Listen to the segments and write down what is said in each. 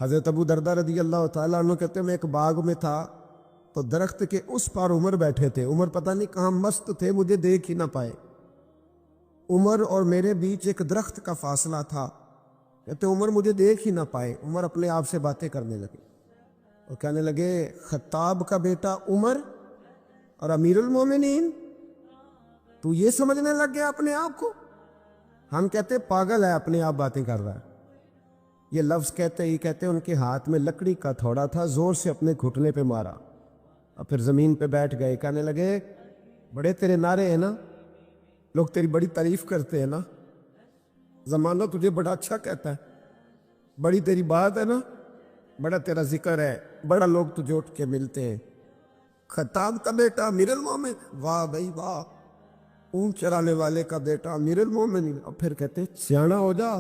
حضرت ابو دردہ رضی اللہ تعالیٰ عنہ کہتے ہیں میں ایک باغ میں تھا تو درخت کے اس پار عمر بیٹھے تھے. عمر پتہ نہیں کہاں مست تھے, مجھے دیکھ ہی نہ پائے. عمر اور میرے بیچ ایک درخت کا فاصلہ تھا. کہتے عمر مجھے دیکھ ہی نہ پائے. عمر اپنے آپ سے باتیں کرنے لگے اور کہنے لگے خطاب کا بیٹا عمر اور امیر المومنین, تو یہ سمجھنے لگ گیا اپنے آپ کو. ہم کہتے پاگل ہے, اپنے آپ باتیں کر رہا ہے. یہ لفظ کہتے ہی کہتے ان کے ہاتھ میں لکڑی کا تھوڑا تھا, زور سے اپنے گھٹنے پہ مارا اور پھر زمین پہ بیٹھ گئے. کہنے لگے بڑے تیرے نعرے ہیں نا, لوگ تیری بڑی تعریف کرتے ہیں نا, زمانہ تجھے بڑا اچھا کہتا ہے, بڑی تیری بات ہے نا, بڑا تیرا ذکر ہے, بڑا لوگ تجھے اٹھ کے ملتے ہیں. خطاب کا بیٹا امیر المومن, واہ بھائی واہ, اونٹ چرانے والے کا بیٹا امیر المومن. اور پھر کہتے ہیں سیانا ہو جا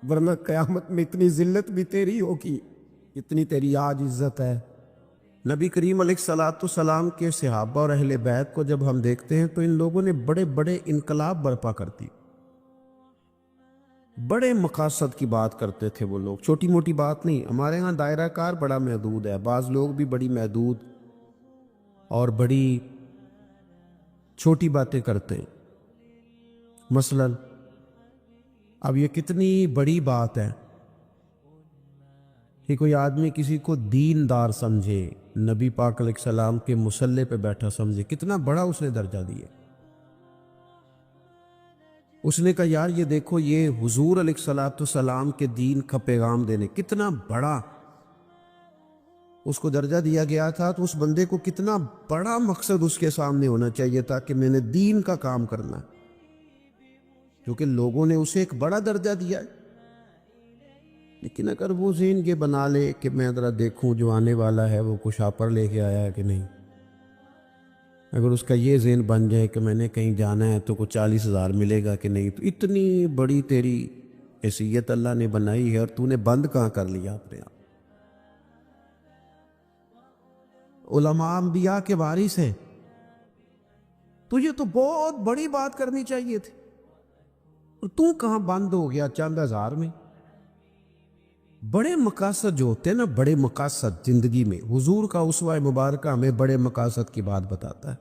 ورنہ قیامت میں اتنی ذلت بھی تیری ہوگی اتنی تیری آج عزت ہے. نبی کریم علیہ الصلوۃ والسلام کے صحابہ اور اہل بیت کو جب ہم دیکھتے ہیں تو ان لوگوں نے بڑے بڑے انقلاب برپا کر دی. بڑے مقاصد کی بات کرتے تھے وہ لوگ, چھوٹی موٹی بات نہیں. ہمارے ہاں دائرہ کار بڑا محدود ہے, بعض لوگ بھی بڑی محدود اور بڑی چھوٹی باتیں کرتے ہیں. مثلا اب یہ کتنی بڑی بات ہے کہ کوئی آدمی کسی کو دیندار سمجھے, نبی پاک علیہ السلام کے مصلی پہ بیٹھا سمجھے, کتنا بڑا اس نے درجہ دیا. اس نے کہا یار یہ دیکھو یہ حضور علیہ الصلوۃ والسلام کے دین کا پیغام دینے, کتنا بڑا اس کو درجہ دیا گیا تھا. تو اس بندے کو کتنا بڑا مقصد اس کے سامنے ہونا چاہیے تھا کہ میں نے دین کا کام کرنا ہے, کیونکہ لوگوں نے اسے ایک بڑا درجہ دیا ہے. لیکن اگر وہ ذہن یہ بنا لے کہ میں ذرا دیکھوں جو آنے والا ہے وہ کچھ آپر لے کے آیا ہے کہ نہیں, اگر اس کا یہ ذہن بن جائے کہ میں نے کہیں جانا ہے تو کچھ 40,000 ملے گا کہ نہیں, تو اتنی بڑی تیری حیثیت اللہ نے بنائی ہے اور تو نے بند کہاں کر لیا اپنے آپ. علماء انبیاء کے وارث ہیں, تو یہ تو بہت بڑی بات کرنی چاہیے تھی, اور تو کہاں بند ہو گیا چند ہزار میں. بڑے مقاصد جو ہوتے ہیں نا, بڑے مقاصد زندگی میں, حضور کا اسوہ مبارکہ ہمیں بڑے مقاصد کی بات بتاتا ہے.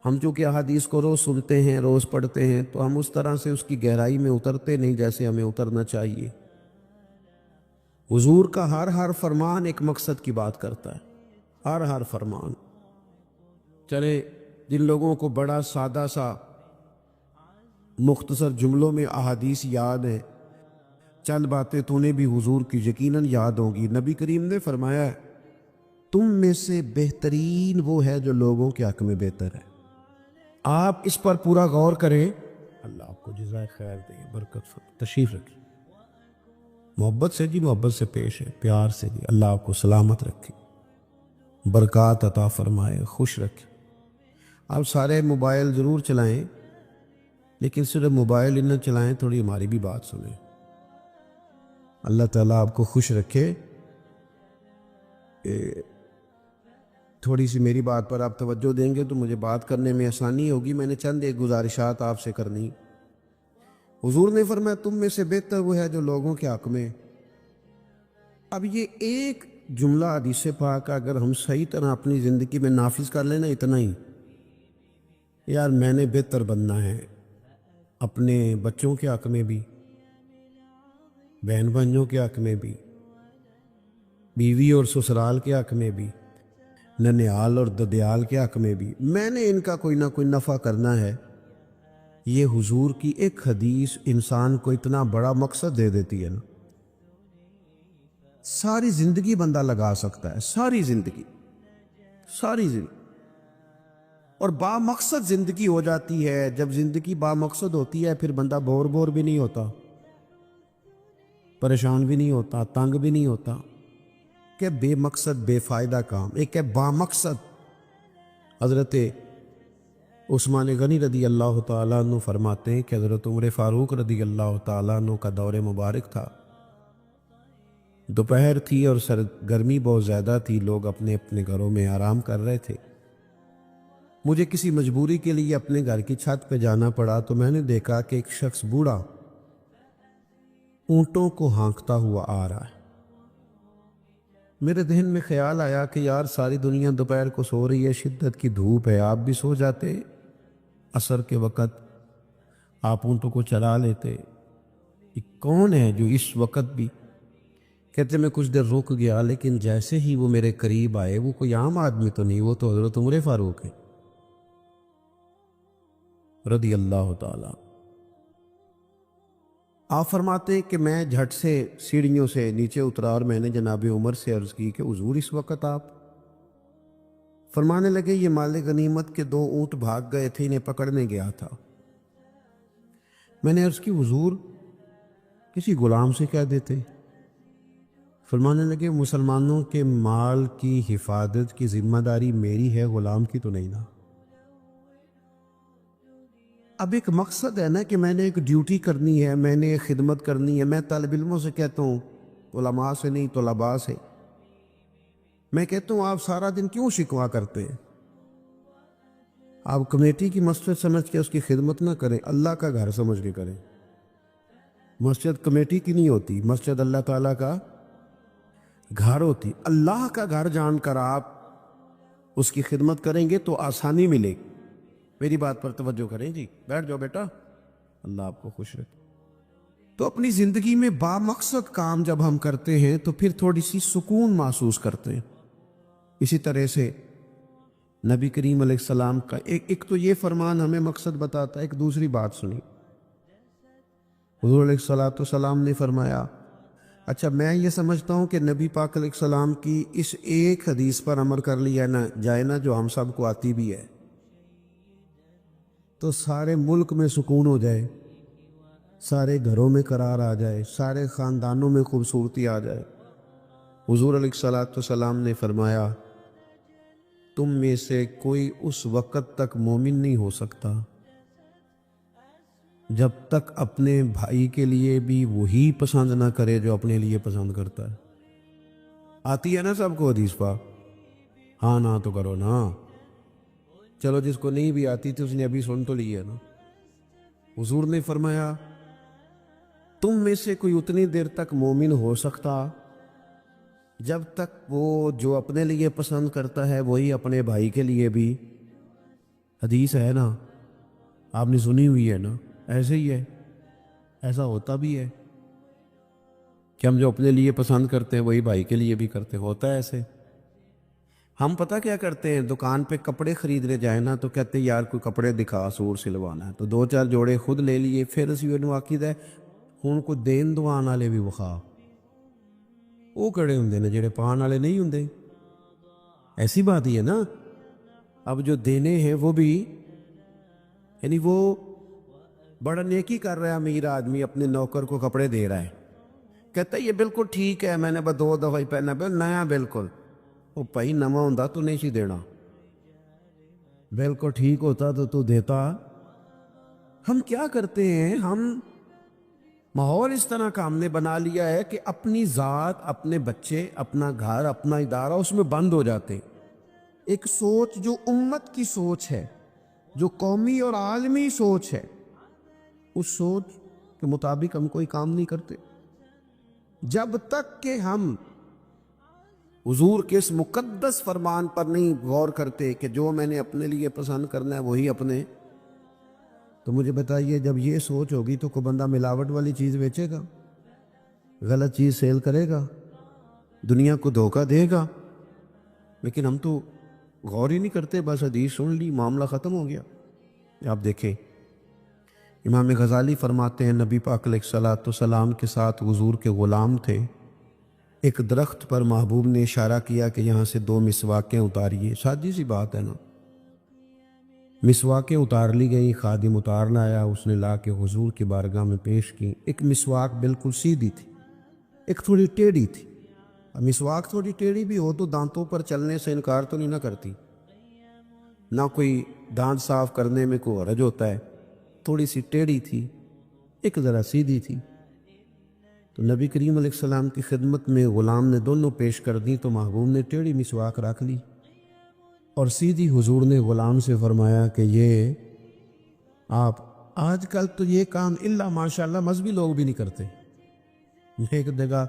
ہم چونکہ احادیث کو روز سنتے ہیں, روز پڑھتے ہیں, تو ہم اس طرح سے اس کی گہرائی میں اترتے نہیں جیسے ہمیں اترنا چاہیے. حضور کا ہر فرمان ایک مقصد کی بات کرتا ہے, ہر فرمان. چلے جن لوگوں کو بڑا سادہ سا مختصر جملوں میں احادیث یاد ہے, چند باتیں تو نے بھی حضور کی یقیناً یاد ہوں گی. نبی کریم نے فرمایا ہے تم میں سے بہترین وہ ہے جو لوگوں کے حق میں بہتر ہے. آپ اس پر پورا غور کریں. اللہ آپ کو جزائے خیر دے, برکت تشریف رکھیں. محبت سے جی, محبت سے پیش ہے, پیار سے جی. اللہ آپ کو سلامت رکھے, برکات عطا فرمائے, خوش رکھے. آپ سارے موبائل ضرور چلائیں, لیکن صرف موبائل ہی نہ چلائیں, تھوڑی ہماری بھی بات سنیں. اللہ تعالیٰ آپ کو خوش رکھے. تھوڑی سی میری بات پر آپ توجہ دیں گے تو مجھے بات کرنے میں آسانی ہوگی. میں نے چند ایک گزارشات آپ سے کرنی. حضور نے فرمایا تم میں سے بہتر وہ ہے جو لوگوں کے حق میں. اب یہ ایک جملہ حدیث پاک اگر ہم صحیح طرح اپنی زندگی میں نافذ کر لینا, اتنا ہی یار میں نے بہتر بننا ہے, اپنے بچوں کے حق میں بھی, بہن بھائیوں کے حق میں بھی, بیوی اور سسرال کے حق میں بھی, ننیال اور ددیال کے حق میں بھی, میں نے ان کا کوئی نہ کوئی نفع کرنا ہے. یہ حضور کی ایک حدیث انسان کو اتنا بڑا مقصد دے دیتی ہے نا, ساری زندگی بندہ لگا سکتا ہے, ساری زندگی. اور با مقصد زندگی ہو جاتی ہے. جب زندگی با مقصد ہوتی ہے پھر بندہ بور بھی نہیں ہوتا, پریشان بھی نہیں ہوتا, تنگ بھی نہیں ہوتا کہ بے مقصد بے فائدہ کام. ایک ہے با مقصد. حضرت عثمان غنی رضی اللہ تعالیٰ عنہ فرماتے ہیں کہ حضرت عمر فاروق رضی اللہ تعالیٰ عنہ کا دور مبارک تھا. دوپہر تھی اور گرمی بہت زیادہ تھی, لوگ اپنے اپنے گھروں میں آرام کر رہے تھے. مجھے کسی مجبوری کے لیے اپنے گھر کی چھت پہ جانا پڑا تو میں نے دیکھا کہ ایک شخص بوڑھا اونٹوں کو ہانکتا ہوا آ رہا ہے. میرے ذہن میں خیال آیا کہ یار ساری دنیا دوپہر کو سو رہی ہے، شدت کی دھوپ ہے، آپ بھی سو جاتے، عصر کے وقت آپ اونٹوں کو چلا لیتے۔ یہ کون ہے جو اس وقت بھی؟ کہتے میں کچھ دیر رک گیا، لیکن جیسے ہی وہ میرے قریب آئے، وہ کوئی عام آدمی تو نہیں، وہ تو حضرت عمر فاروق ہے رضی اللہ تعالی۔ آپ فرماتے ہیں کہ میں جھٹ سے سیڑھیوں سے نیچے اترا اور میں نے جناب عمر سے عرض کی کہ حضور اس وقت آپ؟ فرمانے لگے یہ مال غنیمت کے 2 اونٹ بھاگ گئے تھے، انہیں پکڑنے گیا تھا۔ میں نے عرض کی حضور کسی غلام سے کہہ دیتے۔ فرمانے لگے مسلمانوں کے مال کی حفاظت کی ذمہ داری میری ہے، غلام کی تو نہیں نا۔ اب ایک مقصد ہے نا کہ میں نے ایک ڈیوٹی کرنی ہے، میں نے ایک خدمت کرنی ہے۔ میں طالب علموں سے کہتا ہوں، علماء سے نہیں، طلباء سے میں کہتا ہوں آپ سارا دن کیوں شکوا کرتے ہیں؟ آپ کمیٹی کی مسجد سمجھ کے اس کی خدمت نہ کریں، اللہ کا گھر سمجھ کے کریں۔ مسجد کمیٹی کی نہیں ہوتی، مسجد اللہ تعالیٰ کا گھر ہوتی۔ اللہ کا گھر جان کر آپ اس کی خدمت کریں گے تو آسانی ملے گی۔ میری بات پر توجہ کریں جی، بیٹھ جاؤ بیٹا، اللہ آپ کو خوش رکھے۔ تو اپنی زندگی میں با مقصد کام جب ہم کرتے ہیں تو پھر تھوڑی سی سکون محسوس کرتے ہیں۔ اسی طرح سے نبی کریم علیہ السلام کا ایک تو یہ فرمان ہمیں مقصد بتاتا ہے۔ ایک دوسری بات سنی، حضور علیہ السلام نے فرمایا، اچھا میں یہ سمجھتا ہوں کہ نبی پاک علیہ السلام کی اس ایک حدیث پر عمل کر لیا نہ جائے نا، جو ہم سب کو آتی بھی ہے، تو سارے ملک میں سکون ہو جائے، سارے گھروں میں قرار آ جائے، سارے خاندانوں میں خوبصورتی آ جائے۔ حضور علیہ السلام نے فرمایا تم میں سے کوئی اس وقت تک مومن نہیں ہو سکتا جب تک اپنے بھائی کے لیے بھی وہی پسند نہ کرے جو اپنے لیے پسند کرتا ہے۔ آتی ہے نا سب کو حدیث پاک؟ ہاں نہ تو کرو نا، چلو جس کو نہیں بھی آتی تھی اس نے ابھی سن تو لی ہے نا۔ حضور نے فرمایا تم میں سے کوئی اتنی دیر تک مومن ہو سکتا جب تک وہ جو اپنے لیے پسند کرتا ہے وہی اپنے بھائی کے لیے بھی، حدیث ہے نا، آپ نے سنی ہوئی ہے نا، ایسے ہی ہے، ایسا ہوتا بھی ہے کہ ہم جو اپنے لیے پسند کرتے ہیں وہی بھائی کے لیے بھی کرتے، ہوتا ہے ایسے۔ ہم پتہ کیا کرتے ہیں، دکان پہ کپڑے خریدنے جائیں نا تو کہتے ہیں یار کوئی کپڑے دکھا، سور سلوانا ہے، تو 2-4 جوڑے خود لے لیے، پھر اسی انہوں عقید ہے ہن کو دین دوان والے بھی وخا، وہ کڑے ہوندے نے جڑے پان والے نہیں ہوندے، ایسی بات ہی ہے نا۔ اب جو دینے ہیں وہ بھی، یعنی وہ بڑا نیکی کر رہا ہے، امیر آدمی اپنے نوکر کو کپڑے دے رہا ہے، کہتا ہے یہ بالکل ٹھیک ہے، میں نے بس 2 دفعہ ہی پہنا، نیا بالکل۔ وہ بھائی نواں ہوندا تو نہیں سی دینا، بالکل ٹھیک ہوتا تو دیتا۔ ہم کیا کرتے ہیں، ہم ماحول اس طرح کا ہم نے بنا لیا ہے کہ اپنی ذات، اپنے بچے، اپنا گھر، اپنا ادارہ اس میں بند ہو جاتے۔ ایک سوچ جو امت کی سوچ ہے، جو قومی اور عالمی سوچ ہے، اس سوچ کے مطابق ہم کوئی کام نہیں کرتے جب تک کہ ہم حضور کے اس مقدس فرمان پر نہیں غور کرتے کہ جو میں نے اپنے لیے پسند کرنا ہے وہی اپنے۔ تو مجھے بتائیے جب یہ سوچ ہوگی تو کوئی بندہ ملاوٹ والی چیز بیچے گا، غلط چیز سیل کرے گا، دنیا کو دھوکہ دے گا؟ لیکن ہم تو غور ہی نہیں کرتے، بس حدیث سن لی، معاملہ ختم ہو گیا۔ آپ دیکھیں امام غزالی فرماتے ہیں نبی پاک علیہ السلام کے ساتھ حضور کے غلام تھے، ایک درخت پر محبوب نے اشارہ کیا کہ یہاں سے 2 مسواکیں اتاریے، سادی سی بات ہے نا، مسواکیں اتار لی گئیں، خادم اتارنا آیا، اس نے لا کے حضور کی بارگاہ میں پیش کی۔ ایک مسواک بالکل سیدھی تھی، ایک تھوڑی ٹیڑھی تھی۔ مسواک تھوڑی ٹیڑھی بھی ہو تو دانتوں پر چلنے سے انکار تو نہیں نہ کرتی، نہ کوئی دانت صاف کرنے میں کوئی حرج ہوتا ہے، تھوڑی سی ٹیڑھی تھی، ایک ذرا سیدھی تھی۔ تو نبی کریم علیہ السلام کی خدمت میں غلام نے دونوں پیش کر دی تو محبوب نے ٹیڑھی مسواک رکھ لی اور سیدھی حضور نے غلام سے فرمایا کہ یہ آپ آج کل تو یہ کام الا ماشاءاللہ مذہبی لوگ بھی نہیں کرتے۔ ایک جگہ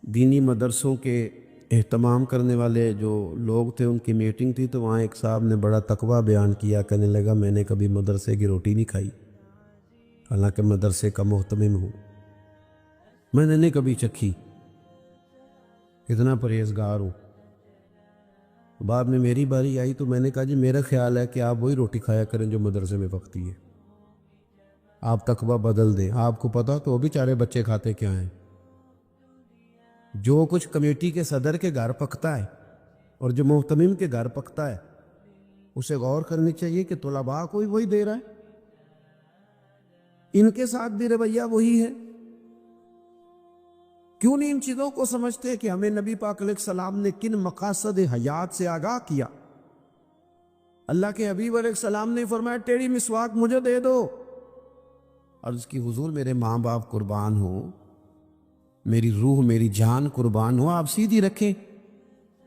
دینی مدرسوں کے اہتمام کرنے والے جو لوگ تھے ان کی میٹنگ تھی، تو وہاں ایک صاحب نے بڑا تقویٰ بیان کیا، کہنے لگا میں نے کبھی مدرسے کی روٹی نہیں کھائی، حالانکہ مدرسے کا محتمم ہوں، میں نے نہیں کبھی چکھی، اتنا پرہیزگار ہوں۔ بعد میں میری باری آئی تو میں نے کہا جی میرا خیال ہے کہ آپ وہی روٹی کھایا کریں جو مدرسے میں پکتی ہے، آپ تقویٰ بدل دیں، آپ کو پتہ تو وہ بیچارے بچے کھاتے کیا ہیں۔ جو کچھ کمیٹی کے صدر کے گھر پکتا ہے اور جو محتمم کے گھر پکتا ہے اسے غور کرنی چاہیے کہ طلباء کو وہی دے رہا ہے، ان کے ساتھ بھی رویہ وہی ہے۔ کیوں نہیں ان چیزوں کو سمجھتے کہ ہمیں نبی پاک علیہ السلام نے کن مقاصد حیات سے آگاہ کیا؟ اللہ کے حبیب علیہ السلام نے فرمایا تیری مسواک مجھے دے دو، عرض کی حضور میرے ماں باپ قربان ہو، میری روح میری جان قربان ہو، آپ سیدھی رکھیں۔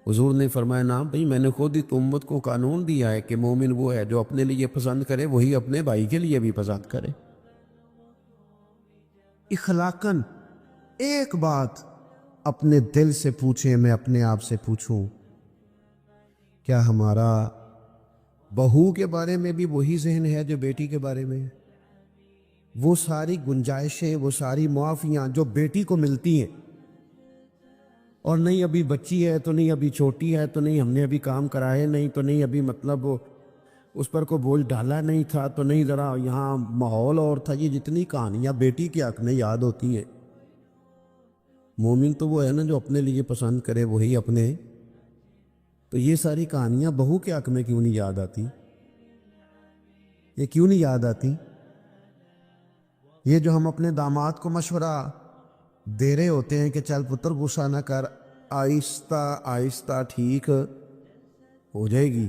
حضور نے فرمایا نا بھئی میں نے خود ہی امت کو قانون دیا ہے کہ مومن وہ ہے جو اپنے لیے پسند کرے وہی اپنے بھائی کے لیے بھی پسند کرے۔ اخلاقاً ایک بات اپنے دل سے پوچھیں، میں اپنے آپ سے پوچھوں، کیا ہمارا بہو کے بارے میں بھی وہی ذہن ہے جو بیٹی کے بارے میں ہے؟ وہ ساری گنجائشیں، وہ ساری معافیاں جو بیٹی کو ملتی ہیں، اور نہیں ابھی بچی ہے تو نہیں ابھی چھوٹی ہے تو نہیں ہم نے ابھی کام کرائے نہیں تو نہیں ابھی مطلب اس پر کوئی بوجھ ڈالا نہیں تھا تو نہیں ذرا یہاں ماحول اور تھا، یہ جتنی کہانیاں بیٹی کے حق میں یاد ہوتی ہیں۔ مومن تو وہ ہے نا جو اپنے لیے پسند کرے وہی اپنے، تو یہ ساری کہانیاں بہو کے حق میں کیوں نہیں یاد آتی؟ یہ کیوں نہیں یاد آتی؟ یہ جو ہم اپنے داماد کو مشورہ دے رہے ہوتے ہیں کہ چل پتر غصہ نہ کر، آہستہ آہستہ ٹھیک ہو جائے گی،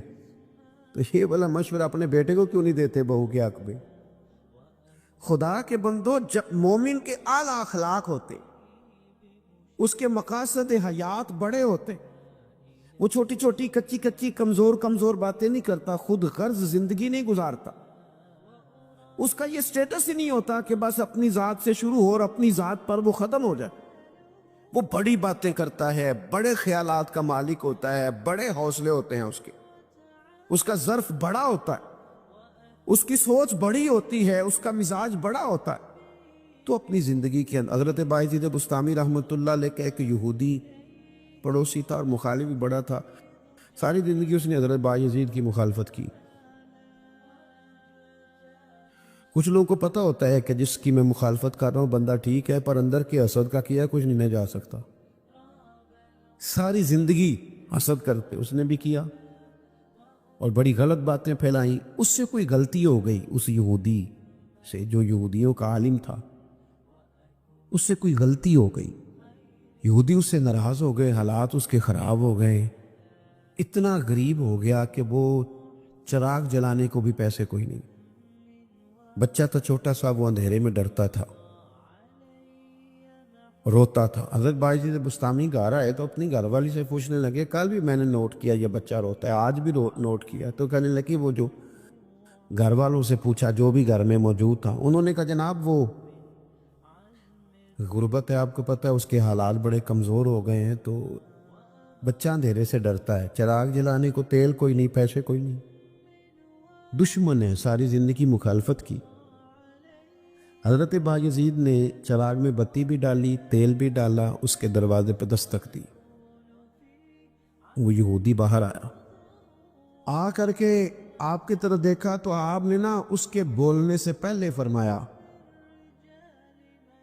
تو یہ والا مشورہ اپنے بیٹے کو کیوں نہیں دیتے بہو کے حق میں؟ خدا کے بندو، جب مومن کے اعلیٰ اخلاق ہوتے، اس کے مقاصد حیات بڑے ہوتے، وہ چھوٹی چھوٹی کچی کچی کمزور باتیں نہیں کرتا، خود غرض زندگی نہیں گزارتا، اس کا یہ سٹیٹس ہی نہیں ہوتا کہ بس اپنی ذات سے شروع ہو اور اپنی ذات پر وہ ختم ہو جائے۔ وہ بڑی باتیں کرتا ہے، بڑے خیالات کا مالک ہوتا ہے، بڑے حوصلے ہوتے ہیں اس کا ظرف بڑا ہوتا ہے، اس کی سوچ بڑی ہوتی ہے، اس کا مزاج بڑا ہوتا ہے۔ تو اپنی زندگی کے اندر حضرت بایزید بستامی رحمۃ اللہ علیہ کا ایک یہودی پڑوسی تھا اور مخالف بھی بڑا تھا، ساری زندگی اس نے حضرت بایزید کی مخالفت کی۔ کچھ لوگوں کو پتہ ہوتا ہے کہ جس کی میں مخالفت کر رہا ہوں بندہ ٹھیک ہے، پر اندر کے حسد کا کیا کچھ نہیں جا سکتا، ساری زندگی حسد کرتے اس نے بھی کیا اور بڑی غلط باتیں پھیلائیں۔ اس سے کوئی غلطی ہو گئی، اس یہودی سے جو یہودیوں کا عالم تھا، اس سے کوئی غلطی ہو گئی، یہودی اس سے ناراض ہو گئے، حالات اس کے خراب ہو گئے، اتنا غریب ہو گیا کہ وہ چراغ جلانے کو بھی پیسے کوئی نہیں، بچہ تھا چھوٹا سا، وہ اندھیرے میں ڈرتا تھا، روتا تھا۔ حضرت بایزید بستامی گھر آئے تو اپنی گھر والی سے پوچھنے لگے، کل بھی میں نے نوٹ کیا یہ بچہ روتا ہے، آج بھی نوٹ کیا، تو کہنے لگی وہ جو گھر والوں سے پوچھا جو بھی گھر میں موجود تھا، انہوں نے کہا جناب وہ غربت ہے، آپ کو پتہ ہے اس کے حالات بڑے کمزور ہو گئے ہیں، تو بچہ اندھیرے سے ڈرتا ہے، چراغ جلانے کو تیل کوئی نہیں، پیسے کوئی نہیں، دشمن ہے، ساری زندگی مخالفت کی۔ حضرت بایزید نے چراغ میں بتی بھی ڈالی، تیل بھی ڈالا، اس کے دروازے پہ دستک دی، وہ یہودی باہر آیا، آ کر کے آپ کی طرف دیکھا تو آپ نے نا اس کے بولنے سے پہلے فرمایا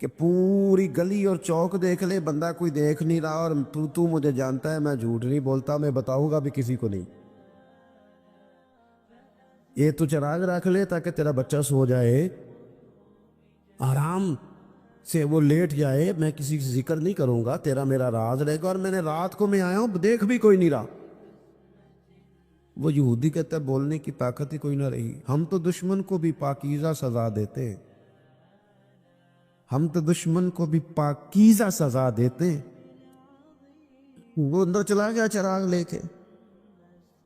کہ پوری گلی اور چوک دیکھ لے، بندہ کوئی دیکھ نہیں رہا، اور تو مجھے جانتا ہے میں جھوٹ نہیں بولتا، میں بتاؤں گا بھی کسی کو نہیں، یہ تو چراغ رکھ لے تاکہ تیرا بچہ سو جائے، آرام سے وہ لیٹ جائے، میں کسی سے ذکر نہیں کروں گا، تیرا میرا راز رہے گا، اور میں نے رات کو میں آیا ہوں دیکھ بھی کوئی نہیں رہا۔ وہ یہودی کہتا ہے بولنے کی طاقت ہی کوئی نہ رہی، ہم تو دشمن کو بھی پاکیزہ سزا دیتے ہیں، ہم تو دشمن کو بھی پاکیزہ سزا دیتے ہیں۔ وہ اندر چلا گیا چراغ لے کے،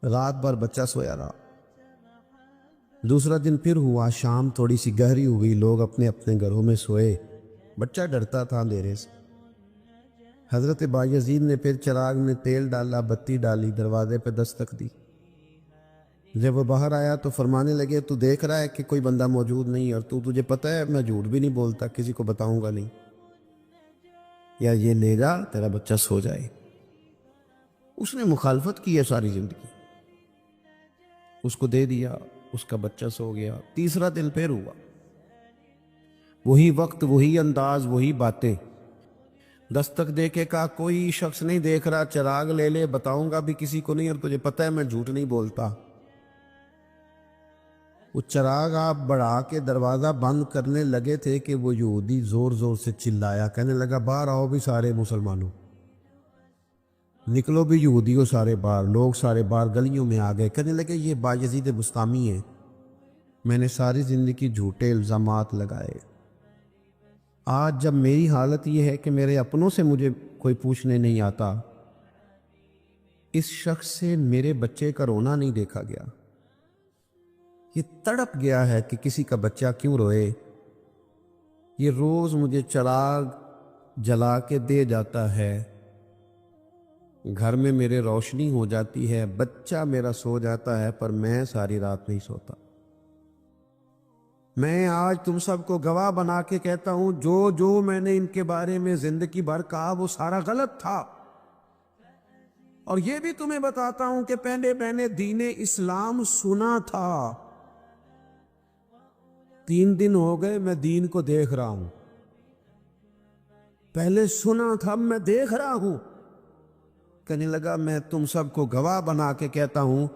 رات بھر بچہ سویا رہا۔ دوسرا دن پھر ہوا، شام تھوڑی سی گہری ہوئی، لوگ اپنے اپنے گھروں میں سوئے، بچہ ڈرتا تھا اندھیرے سے، حضرت بایزید نے پھر چراغ میں تیل ڈالا، بتی ڈالی، دروازے پہ دستک دی۔ جب وہ باہر آیا تو فرمانے لگے تو دیکھ رہا ہے کہ کوئی بندہ موجود نہیں، اور تجھے پتہ ہے میں جھوٹ بھی نہیں بولتا، کسی کو بتاؤں گا نہیں، یا یہ لے جا تیرا بچہ سو جائے۔ اس نے مخالفت کی ہے ساری زندگی، اس کو دے دیا، اس کا بچہ سو گیا۔ تیسرا دن پھر ہوا، وہی وقت، وہی انداز، وہی باتیں۔ دستک دے کے کہا کوئی شخص نہیں دیکھ رہا، چراغ لے لے، بتاؤں گا بھی کسی کو نہیں، اور تجھے پتہ ہے میں جھوٹ نہیں بولتا۔ وہ چراغ آپ بڑھا کے دروازہ بند کرنے لگے تھے کہ وہ یہودی زور زور سے چلایا، کہنے لگا باہر آؤ بھی سارے مسلمانوں، نکلو بھی یہودیوں سارے باہر۔ لوگ سارے باہر گلیوں میں آ گئے، کہنے لگے یہ بایزید بسطامی ہے، میں نے ساری زندگی جھوٹے الزامات لگائے، آج جب میری حالت یہ ہے کہ میرے اپنوں سے مجھے کوئی پوچھنے نہیں آتا، اس شخص سے میرے بچے کا رونا نہیں دیکھا گیا، یہ تڑپ گیا ہے کہ کسی کا بچہ کیوں روئے، یہ روز مجھے چراغ جلا کے دے جاتا ہے، گھر میں میرے روشنی ہو جاتی ہے، بچہ میرا سو جاتا ہے، پر میں ساری رات نہیں سوتا۔ میں آج تم سب کو گواہ بنا کے کہتا ہوں جو میں نے ان کے بارے میں زندگی بھر کہا وہ سارا غلط تھا، اور یہ بھی تمہیں بتاتا ہوں کہ پہلے دین اسلام سنا تھا، 3 دن ہو گئے میں دین کو دیکھ رہا ہوں، پہلے سنا تھا میں دیکھ رہا ہوں۔ کہنے لگا میں تم سب کو گواہ بنا کے کہتا ہوں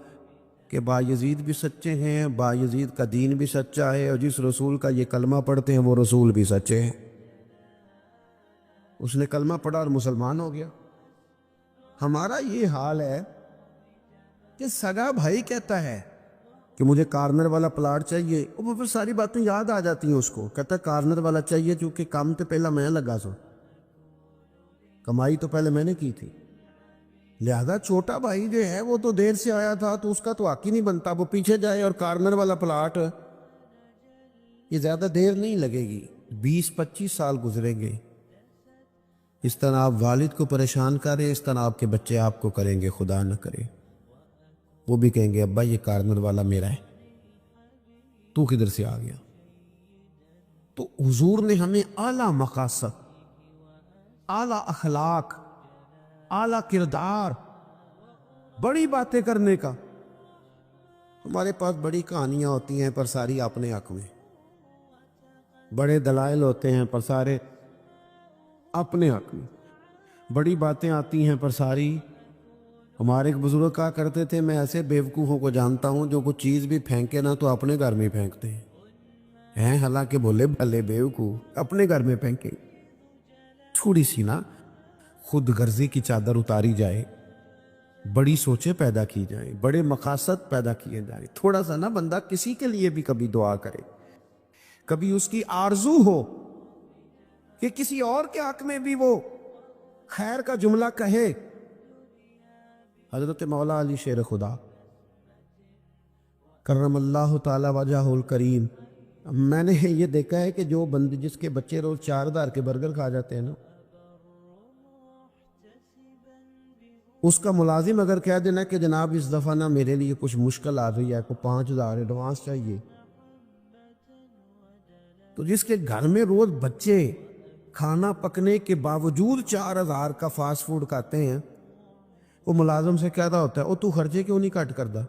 کہ بایزید بھی سچے ہیں، بایزید کا دین بھی سچا ہے، اور جس رسول کا یہ کلمہ پڑھتے ہیں وہ رسول بھی سچے ہیں۔ اس نے کلمہ پڑھا اور مسلمان ہو گیا۔ ہمارا یہ حال ہے کہ سگا بھائی کہتا ہے کہ مجھے کارنر والا پلاٹ چاہیے، وہ پھر ساری باتیں یاد آ جاتی ہیں اس کو، کہتا ہے کارنر والا چاہیے چونکہ کام تو پہلا میں لگا سو، کمائی تو پہلے میں نے کی تھی، لہذا چھوٹا بھائی جو ہے وہ تو دیر سے آیا تھا تو اس کا تو حق ہی نہیں بنتا وہ پیچھے جائے، اور کارنر والا پلاٹ یہ زیادہ دیر نہیں لگے گی، 20-25 سال گزریں گے۔ اس طرح آپ والد کو پریشان کریں، اس طرح آپ کے بچے آپ کو کریں گے، خدا نہ کرے وہ بھی کہیں گے ابا یہ کارنر والا میرا ہے، تو کدھر سے آ گیا۔ تو حضور نے ہمیں اعلیٰ مقاصد، اعلیٰ اخلاق، اعلیٰ کردار، بڑی باتیں کرنے کا۔ ہمارے پاس بڑی کہانیاں ہوتی ہیں پر ساری اپنے حق میں، بڑے دلائل ہوتے ہیں پر سارے اپنے حق میں، بڑی باتیں آتی ہیں پر ساری۔ ہمارے ایک بزرگ کہا کرتے تھے میں ایسے بیوقوفوں کو جانتا ہوں جو کوئی چیز بھی پھینکے نا تو اپنے گھر میں پھینکتے ہیں، حالانکہ بولے بھلے بیوقوف اپنے گھر میں پھینکے۔ تھوڑی سی نا خود غرضی کی چادر اتاری جائے، بڑی سوچیں پیدا کی جائیں، بڑے مقاصد پیدا کیے جائیں، تھوڑا سا نا بندہ کسی کے لیے بھی کبھی دعا کرے، کبھی اس کی آرزو ہو کہ کسی اور کے حق میں بھی وہ خیر کا جملہ کہے۔ حضرت مولا علی شیر خدا کرم اللہ تعالی وجہ الکریم، میں نے یہ دیکھا ہے کہ جو بندے جس کے بچے روز 4,000 کے برگر کھا جاتے ہیں نا، اس کا ملازم اگر کہہ دینا کہ جناب اس دفعہ نا میرے لیے کچھ مشکل آ رہی ہے، کو 5,000 ایڈوانس چاہیے، تو جس کے گھر میں روز بچے کھانا پکنے کے باوجود 4,000 کا فاسٹ فوڈ کھاتے ہیں، وہ ملازم سے کہتا ہوتا ہے تو خرچے کیوں نہیں کٹ کرتا،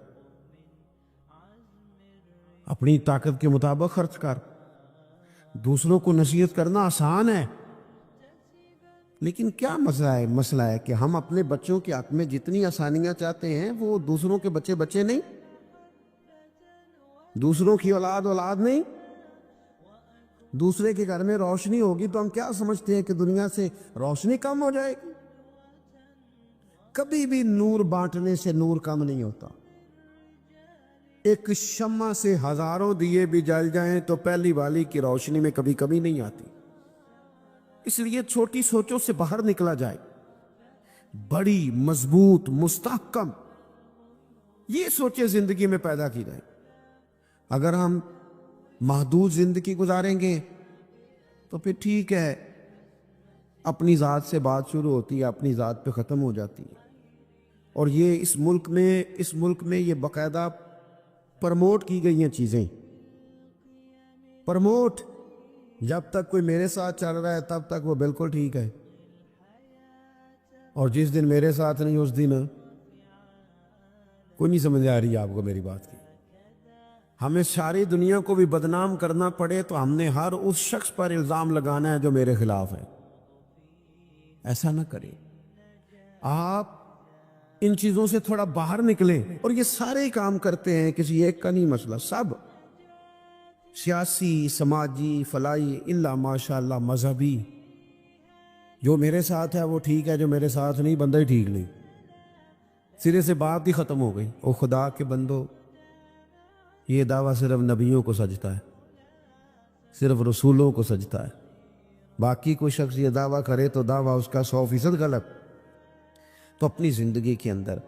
اپنی طاقت کے مطابق خرچ کر۔ دوسروں کو نصیحت کرنا آسان ہے، لیکن کیا مسئلہ ہے کہ ہم اپنے بچوں کے حق میں جتنی آسانیاں چاہتے ہیں وہ دوسروں کے بچے نہیں، دوسروں کی اولاد نہیں۔ دوسرے کے گھر میں روشنی ہوگی تو ہم کیا سمجھتے ہیں کہ دنیا سے روشنی کم ہو جائے گی؟ کبھی بھی نور بانٹنے سے نور کم نہیں ہوتا۔ ایک شمع سے ہزاروں دیے بھی جل جائیں تو پہلی والی کی روشنی میں کبھی کمی نہیں آتی، اس لیے چھوٹی سوچوں سے باہر نکلا جائے، بڑی مضبوط مستحکم یہ سوچیں زندگی میں پیدا کی جائیں۔ اگر ہم محدود زندگی گزاریں گے تو پھر ٹھیک ہے، اپنی ذات سے بات شروع ہوتی ہے، اپنی ذات پہ ختم ہو جاتی ہے. اور یہ اس ملک میں یہ باقاعدہ پرموٹ کی گئی ہیں چیزیں. پرموٹ، جب تک کوئی میرے ساتھ چل رہا ہے تب تک وہ بالکل ٹھیک ہے، اور جس دن میرے ساتھ نہیں اس دن کوئی نہیں سمجھ آ رہی آپ کو میری بات کی. ہمیں ساری دنیا کو بھی بدنام کرنا پڑے تو ہم نے ہر اس شخص پر الزام لگانا ہے جو میرے خلاف ہے. ایسا نہ کریں. آپ ان چیزوں سے تھوڑا باہر نکلیں. اور یہ سارے کام کرتے ہیں، کسی ایک کا نہیں مسئلہ، سب سیاسی، سماجی، فلاحی، الا ماشاء اللہ مذہبی. جو میرے ساتھ ہے وہ ٹھیک ہے، جو میرے ساتھ نہیں بندہ ہی ٹھیک نہیں. سرے سے بات ہی ختم ہو گئی. او خدا کے بندو، یہ دعویٰ صرف نبیوں کو سجتا ہے، صرف رسولوں کو سجتا ہے. باقی کوئی شخص یہ دعویٰ کرے تو دعویٰ اس کا 100% غلط. تو اپنی زندگی کے اندر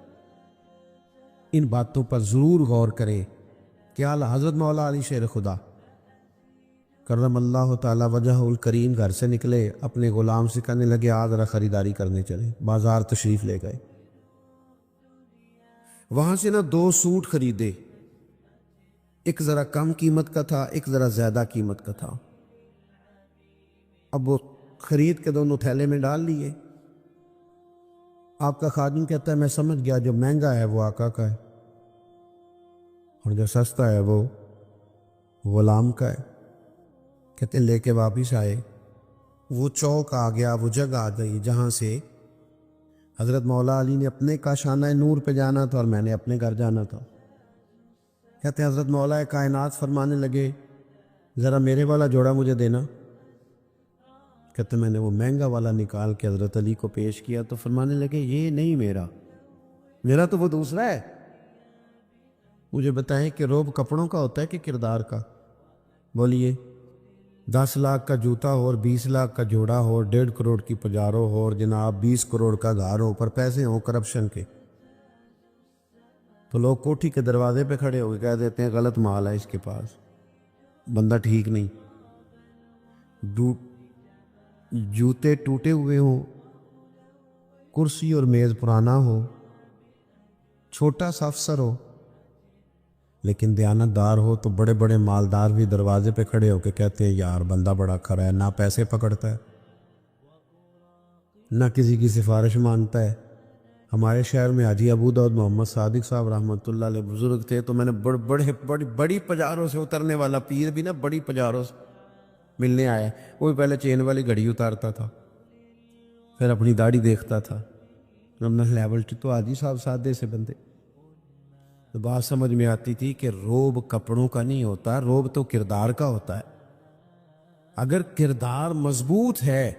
ان باتوں پر ضرور غور کرے. کہ اعلیٰ حضرت مولا علی شیر خدا کرم اللہ تعالی وجہ الکریم گھر سے نکلے، اپنے غلام سے کہنے لگے آج ذرا خریداری کرنے چلے. بازار تشریف لے گئے. وہاں سے 2 سوٹ خریدے. ایک ذرا کم قیمت کا تھا، ایک ذرا زیادہ قیمت کا تھا. اب وہ خرید کے دونوں تھیلے میں ڈال لیے. آپ کا خادم کہتا ہے میں سمجھ گیا جو مہنگا ہے وہ آقا کا ہے اور جو سستا ہے وہ غلام کا ہے. کہتے لے کے واپس آئے. وہ چوک آ گیا، وہ جگہ آ گئی جہاں سے حضرت مولا علی نے اپنے کاشانہ نور پہ جانا تھا اور میں نے اپنے گھر جانا تھا. کہتے حضرت مولا کائنات فرمانے لگے ذرا میرے والا جوڑا مجھے دینا. کہتے میں نے وہ مہنگا والا نکال کے حضرت علی کو پیش کیا تو فرمانے لگے یہ نہیں میرا تو وہ دوسرا ہے. مجھے بتائیں کہ روب کپڑوں کا ہوتا ہے کہ کردار کا؟ بولیے. 10 لاکھ کا جوتا ہو اور 20 لاکھ کا جوڑا ہو اور 1.5 کروڑ کی پجارو ہو اور جناب 20 کروڑ کا گھر ہو، پر پیسے ہوں کرپشن کے، تو لوگ کوٹھی کے دروازے پہ کھڑے ہو کے کہہ دیتے ہیں غلط مال ہے اس کے پاس، بندہ ٹھیک نہیں. جوتے ٹوٹے ہوئے ہوں، کرسی اور میز پرانا ہو، چھوٹا سا افسر ہو لیکن دیانتدار ہو، تو بڑے بڑے مالدار بھی دروازے پہ کھڑے ہو کے کہتے ہیں یار بندہ بڑا کھرا ہے، نہ پیسے پکڑتا ہے نہ کسی کی سفارش مانگتا ہے. ہمارے شہر میں حاجی ابو داؤد محمد صادق صاحب رحمۃ اللہ علیہ بزرگ تھے، تو میں نے بڑی پجاروں سے اترنے والا پیر بھی نا بڑی پجاروں سے ملنے آیا. وہ پہلے چین والی گھڑی اتارتا تھا، پھر اپنی داڑھی دیکھتا تھا. لیول تو حاجی صاحب سادے سے بندے. تو بات سمجھ میں آتی تھی کہ روب کپڑوں کا نہیں ہوتا، روب تو کردار کا ہوتا ہے. اگر کردار مضبوط ہے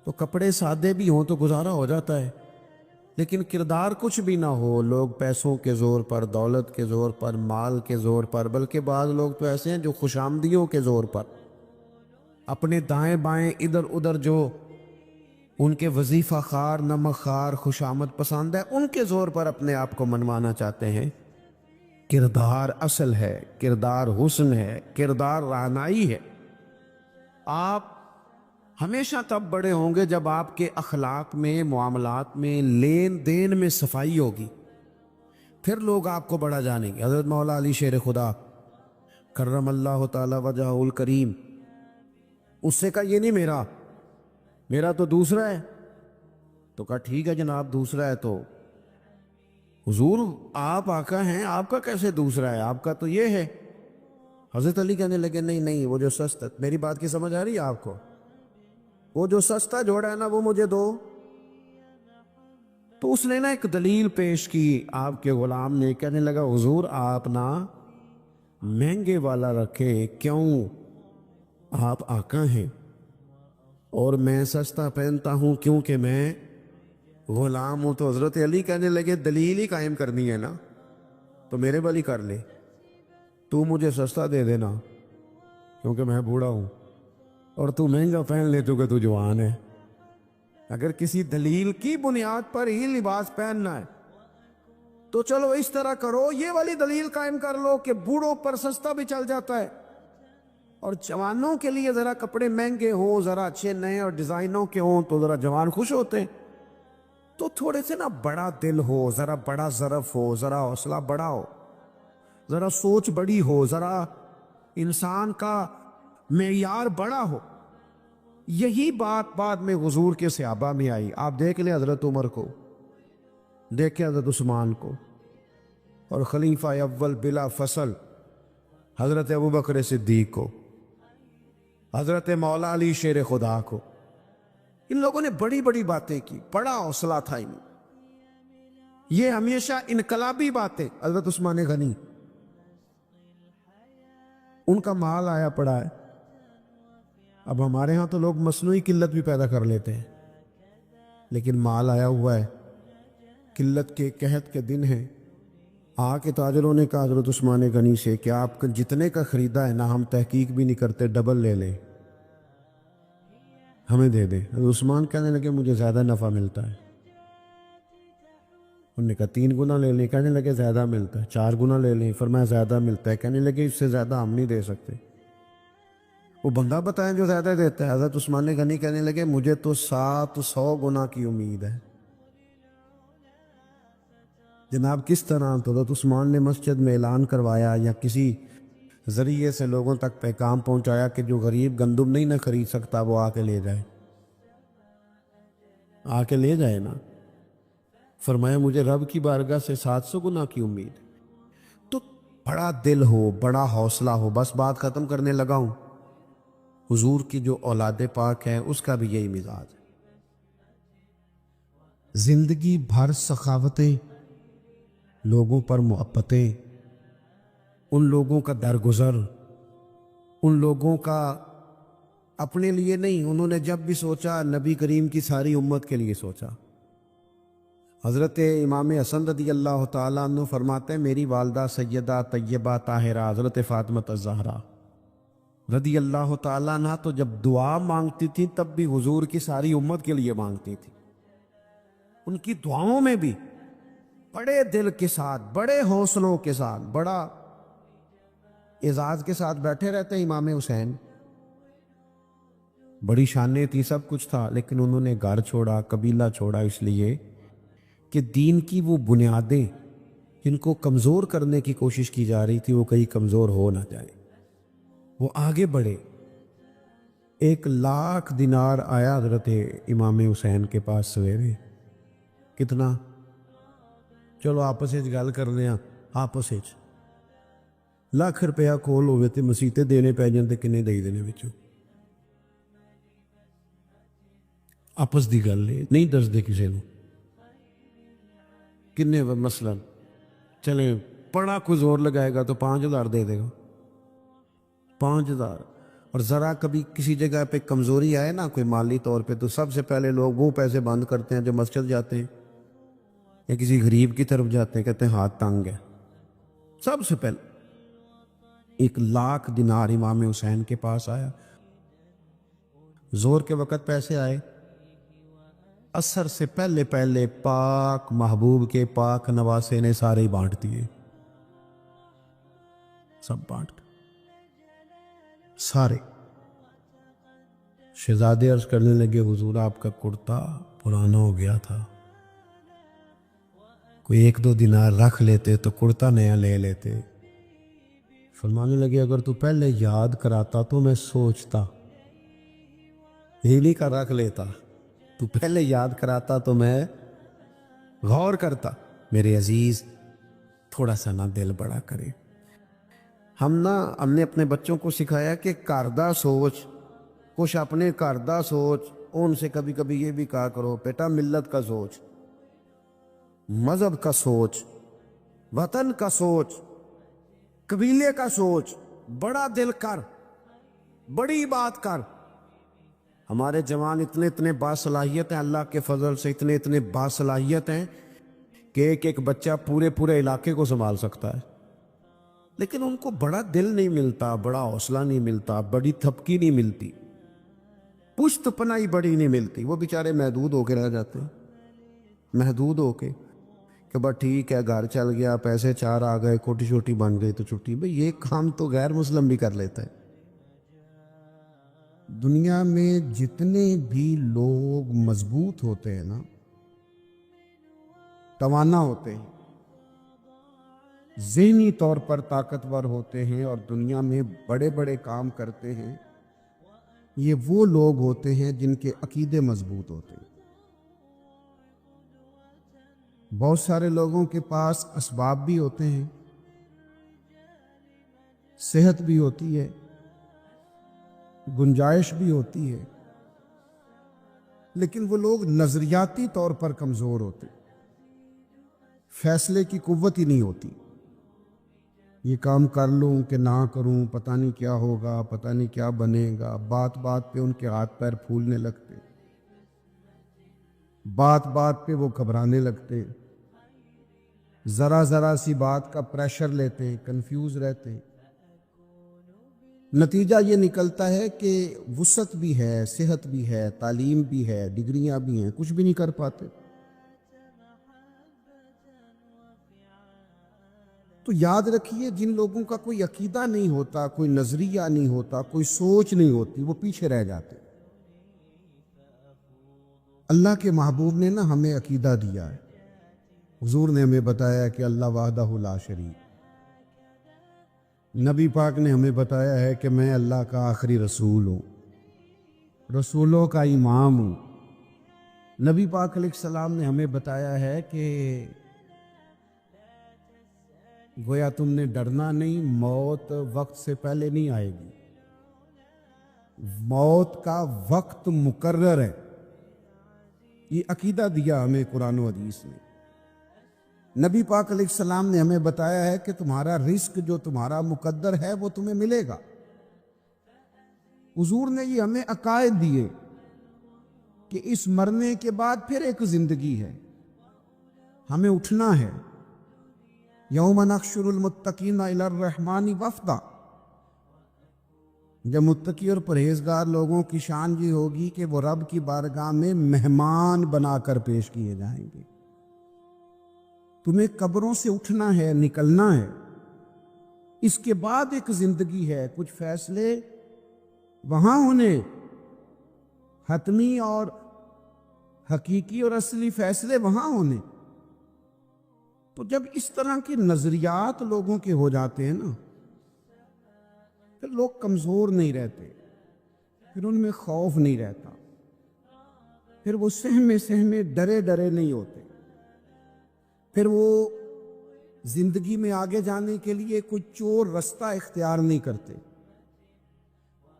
تو کپڑے سادے بھی ہوں تو گزارا ہو جاتا ہے. لیکن کردار کچھ بھی نہ ہو، لوگ پیسوں کے زور پر، دولت کے زور پر، مال کے زور پر، بلکہ بعض لوگ تو ایسے ہیں جو خوشامدیوں کے زور پر، اپنے دائیں بائیں ادھر ادھر جو ان کے وظیفہ خار، نمک خار، خوشامد پسند ہے، ان کے زور پر اپنے آپ کو منوانا چاہتے ہیں. کردار اصل ہے، کردار حسن ہے، کردار رہنائی ہے. آپ ہمیشہ تب بڑے ہوں گے جب آپ کے اخلاق میں، معاملات میں، لین دین میں صفائی ہوگی، پھر لوگ آپ کو بڑا جانیں گے. حضرت مولا علی شیر خدا کرم اللہ تعالی وجہ الکریم، اس سے کہا یہ نہیں میرا تو دوسرا ہے. تو کہا ٹھیک ہے جناب دوسرا ہے. تو حضور آپ آقا ہیں، آپ کا کیسے دوسرا ہے؟ آپ کا تو یہ ہے. حضرت علی کہنے لگے نہیں وہ جو سستا، میری بات کی سمجھ آ رہی ہے آپ کو؟ وہ جو سستا جوڑا ہے نا وہ مجھے دو. تو اس نے نا ایک دلیل پیش کی. آپ کے غلام نے کہنے لگا حضور آپ نا مہنگے والا رکھے، کیوں؟ آپ آقا ہیں اور میں سستا پہنتا ہوں کیونکہ میں غلام ہوں. تو حضرت علی کہنے لگے دلیل ہی قائم کرنی ہے نا تو میرے والی کر لے، تو مجھے سستا دے دینا کیونکہ میں بوڑھا ہوں، اور تو مہنگا پہن لے تو کہ تو جوان ہے. اگر کسی دلیل کی بنیاد پر ہی لباس پہننا ہے تو چلو اس طرح کرو، یہ والی دلیل قائم کر لو کہ بوڑھوں پر سستا بھی چل جاتا ہے اور جوانوں کے لیے ذرا کپڑے مہنگے ہوں، ذرا اچھے نئے اور ڈیزائنوں کے ہوں تو ذرا جوان خوش ہوتے ہیں. تو تھوڑے سے نا بڑا دل ہو، ذرا بڑا ظرف ہو، ذرا حوصلہ بڑا ہو، ذرا سوچ بڑی ہو، ذرا انسان کا معیار بڑا ہو. یہی بات بعد میں حضور کے صحابہ میں آئی. آپ دیکھ لیں حضرت عمر کو، دیکھیں حضرت عثمان کو، اور خلیفہ اول بلا فصل حضرت ابوبکر صدیق کو، حضرت مولا علی شیر خدا کو. ان لوگوں نے بڑی بڑی باتیں کی، بڑا حوصلہ تھا ان. یہ ہمیشہ انقلابی باتیں. حضرت عثمان غنی، ان کا مال آیا پڑا ہے. اب ہمارے ہاں تو لوگ مصنوعی قلت بھی پیدا کر لیتے ہیں، لیکن مال آیا ہوا ہے، قلت کے قحط کے دن ہیں. آ کے تاجروں نے کہا حضرت عثمان غنی سے کہ آپ جتنے کا خریدا ہے نا، ہم تحقیق بھی نہیں کرتے، ڈبل لے لیں، ہمیں دے دیں. حضرت عثمان کہنے لگے مجھے زیادہ نفع ملتا ہے. انہوں نے کہا 3 گنا لے لیں. کہنے لگے زیادہ ملتا ہے. 4 گنا لے لیں. فرمایا زیادہ ملتا ہے. کہنے لگے اس سے زیادہ ہم نہیں دے سکتے. وہ بندہ بتائیں جو زیادہ دیتا ہے. حضرت عثمان غنی کہنے لگے مجھے تو 700 گنا کی امید ہے. جناب کس طرح؟ تو حضرت عثمان نے مسجد میں اعلان کروایا یا کسی ذریعے سے لوگوں تک پیغام پہنچایا کہ جو غریب گندم نہیں نہ خرید سکتا وہ آ کے لے جائے، آ کے لے جائے نا. فرمایا مجھے رب کی بارگاہ سے 700 گنا کی امید. تو بڑا دل ہو، بڑا حوصلہ ہو. بس بات ختم کرنے لگا ہوں. حضور کی جو اولاد پاک ہے اس کا بھی یہی مزاج ہے. زندگی بھر سخاوتیں، لوگوں پر محبتیں، ان لوگوں کا درگزر، ان لوگوں کا اپنے لیے نہیں. انہوں نے جب بھی سوچا نبی کریم کی ساری امت کے لیے سوچا. حضرت امام حسن رضی اللہ تعالیٰ عنہ فرماتے ہیں میری والدہ سیدہ طیبہ طاہرہ حضرت فاطمہ الزہرا رضی اللہ تعالیٰ عنہ تو جب دعا مانگتی تھی تب بھی حضور کی ساری امت کے لیے مانگتی تھی. ان کی دعاؤں میں بھی بڑے دل کے ساتھ، بڑے حوصلوں کے ساتھ، بڑا اعزاز کے ساتھ بیٹھے رہتے. امام حسین بڑی شانیں تھی، سب کچھ تھا، لیکن انہوں نے گھر چھوڑا، قبیلہ چھوڑا، اس لیے کہ دین کی وہ بنیادیں جن کو کمزور کرنے کی کوشش کی جا رہی تھی وہ کہیں کمزور ہو نہ جائے. وہ آگے بڑھے. 1,00,000 دینار آیا حضرت امام حسین کے پاس سویرے. کتنا؟ چلو آپس وچ گل کر لیں. آپس وچ 1,00,000 روپیہ کھول ہوئے تے مسیتے دینے پی جان تے کنے دئی دینے وچوں؟ آپس دی گل نہیں دسدے کسے نوں. کنے مثلا چلیں بڑا کوئی زور لگائے گا تو 5,000 دے دے گا. 5,000. اور ذرا کبھی کسی جگہ پہ کمزوری آئے نا کوئی مالی طور پہ تو سب سے پہلے لوگ وہ پیسے بند کرتے ہیں جو مسجد جاتے ہیں یا کسی غریب کی طرف جاتے ہیں، کہتے ہیں ہاتھ تنگ ہے. سب سے پہلے 1,00,000 دینار امام حسین کے پاس آیا. زور کے وقت پیسے آئے. عصر سے پہلے پہلے پاک محبوب کے پاک نواسے نے سارے ہی بانٹ دیے. سب بانٹ سارے. شہزادے عرض کرنے لگے حضور آپ کا کرتا پرانا ہو گیا تھا، کوئی 1-2 دینار رکھ لیتے تو کرتا نیا لے لیتے. فرمانے لگے اگر تو پہلے یاد کراتا تو میں سوچتا. ہیلی کا رکھ لیتا، تو پہلے یاد کراتا تو میں غور کرتا. میرے عزیز تھوڑا سا نا دل بڑا کرے. ہم نے اپنے بچوں کو سکھایا کہ کردہ سوچ، کچھ اپنے کردہ سوچ. ان سے کبھی کبھی یہ بھی کہا کرو بیٹا ملت کا سوچ، مذہب کا سوچ، وطن کا سوچ، قبیلے کا سوچ. بڑا دل کر، بڑی بات کر. ہمارے جوان اتنے باصلاحیت ہیں، اللہ کے فضل سے اتنے باصلاحیت ہیں کہ ایک بچہ پورے علاقے کو سنبھال سکتا ہے، لیکن ان کو بڑا دل نہیں ملتا، بڑا حوصلہ نہیں ملتا، بڑی تھپکی نہیں ملتی، پشت پناہی بڑی نہیں ملتی. وہ بیچارے محدود ہو کے رہ جاتے ہیں، محدود ہو کے کہ بس ٹھیک ہے گھر چل گیا، پیسے 4 آ گئے، کوٹی چھوٹی بن گئی تو چھٹی. بھئی یہ کام تو غیر مسلم بھی کر لیتا ہے. دنیا میں جتنے بھی لوگ مضبوط ہوتے ہیں نا، توانا ہوتے ہیں، ذہنی طور پر طاقتور ہوتے ہیں اور دنیا میں بڑے بڑے کام کرتے ہیں، یہ وہ لوگ ہوتے ہیں جن کے عقیدے مضبوط ہوتے ہیں۔ بہت سارے لوگوں کے پاس اسباب بھی ہوتے ہیں، صحت بھی ہوتی ہے، گنجائش بھی ہوتی ہے، لیکن وہ لوگ نظریاتی طور پر کمزور ہوتے، فیصلے کی قوت ہی نہیں ہوتی۔ یہ کام کر لوں کہ نہ کروں، پتہ نہیں کیا ہوگا، پتہ نہیں کیا بنے گا۔ بات بات پہ ان کے ہاتھ پیر پھولنے لگتے، بات بات پہ وہ گھبرانے لگتے، ذرا ذرا سی بات کا پریشر لیتے ہیں، کنفیوز رہتے ہیں۔ نتیجہ یہ نکلتا ہے کہ وسعت بھی ہے، صحت بھی ہے، تعلیم بھی ہے، ڈگریاں بھی ہیں، کچھ بھی نہیں کر پاتے۔ تو یاد رکھیے، جن لوگوں کا کوئی عقیدہ نہیں ہوتا، کوئی نظریہ نہیں ہوتا، کوئی سوچ نہیں ہوتی، وہ پیچھے رہ جاتے۔ اللہ کے محبوب نے نا ہمیں عقیدہ دیا ہے، حضور نے ہمیں بتایا کہ اللہ وحدہ لا شریک، نبی پاک نے ہمیں بتایا ہے کہ میں اللہ کا آخری رسول ہوں، رسولوں کا امام ہوں۔ نبی پاک علیہ السلام نے ہمیں بتایا ہے کہ گویا تم نے ڈرنا نہیں، موت وقت سے پہلے نہیں آئے گی، موت کا وقت مقرر ہے۔ یہ عقیدہ دیا ہمیں قرآن و حدیث نے۔ نبی پاک علیہ السلام نے ہمیں بتایا ہے کہ تمہارا رزق جو تمہارا مقدر ہے وہ تمہیں ملے گا۔ حضور نے یہ ہمیں عقائد دیے کہ اس مرنے کے بعد پھر ایک زندگی ہے، ہمیں اٹھنا ہے۔ یوم نحشر المتقین الی الرحمن وفدا، جب متقی اور پرہیزگار لوگوں کی شان یہ ہوگی کہ وہ رب کی بارگاہ میں مہمان بنا کر پیش کیے جائیں گے۔ تمہیں قبروں سے اٹھنا ہے، نکلنا ہے، اس کے بعد ایک زندگی ہے، کچھ فیصلے وہاں ہونے، حتمی اور حقیقی اور اصلی فیصلے وہاں ہونے۔ تو جب اس طرح کے نظریات لوگوں کے ہو جاتے ہیں نا، پھر لوگ کمزور نہیں رہتے، پھر ان میں خوف نہیں رہتا، پھر وہ سہمے ڈرے ڈرے نہیں ہوتے، پھر وہ زندگی میں آگے جانے کے لیے کوئی چور رستہ اختیار نہیں کرتے،